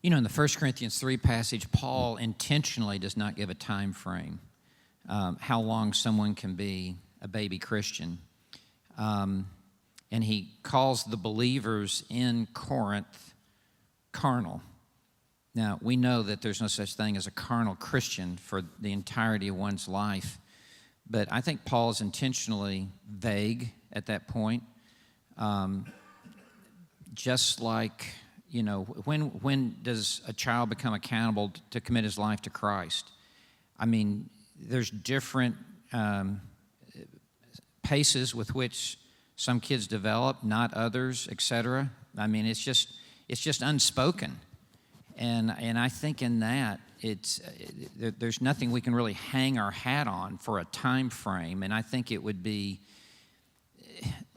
You know, in the 1 Corinthians 3 passage, Paul intentionally does not give a time frame, how long someone can be a baby Christian. And he calls the believers in Corinth carnal. Now, we know that there's no such thing as a carnal Christian for the entirety of one's life, but I think Paul is intentionally vague at that point. Just like, you know, when does a child become accountable to commit his life to Christ? I mean, there's different paces with which some kids develop, not others, etc. I mean, it's just unspoken, and I think in that there's nothing we can really hang our hat on for a time frame, and I think it would be.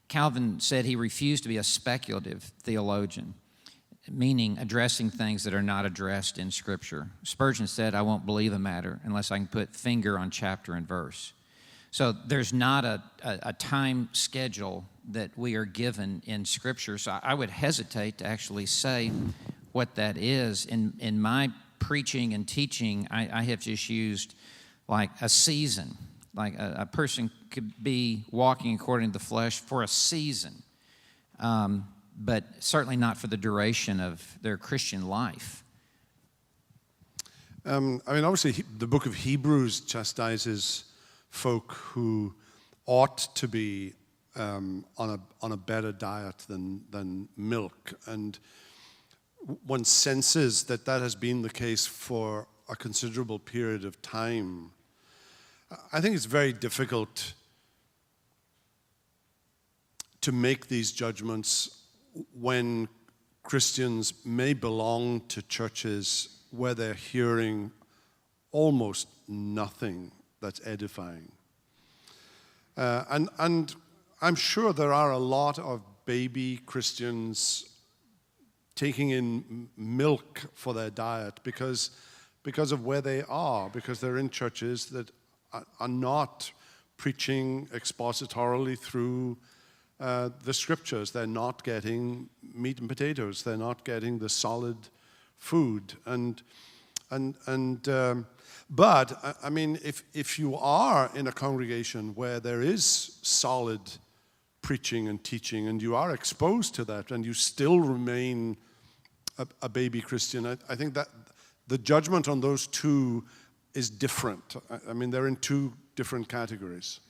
Calvin said he refused to be a speculative theologian, meaning addressing things that are not addressed in Scripture. Spurgeon said, I won't believe a matter unless I can put finger on chapter and verse. So there's not a time schedule that we are given in Scripture. So I would hesitate to actually say what that is. In my preaching and teaching, I have just used like a season. Like a person could be walking according to the flesh for a season, but certainly not for the duration of their Christian life. I mean, obviously, the book of Hebrews chastises folk who ought to be on a better diet than milk, and one senses that has been the case for a considerable period of time. I think it's very difficult to make these judgments when Christians may belong to churches where they're hearing almost nothing that's edifying. And I'm sure there are a lot of baby Christians taking in milk for their diet because of where they are, because they're in churches that are not preaching expositorily through the Scriptures. They're not getting meat and potatoes. They're not getting the solid food. But I mean, if you are in a congregation where there is solid preaching and teaching, and you are exposed to that, and you still remain a baby Christian, I think that the judgment on those two is different. I mean, they're in two different categories.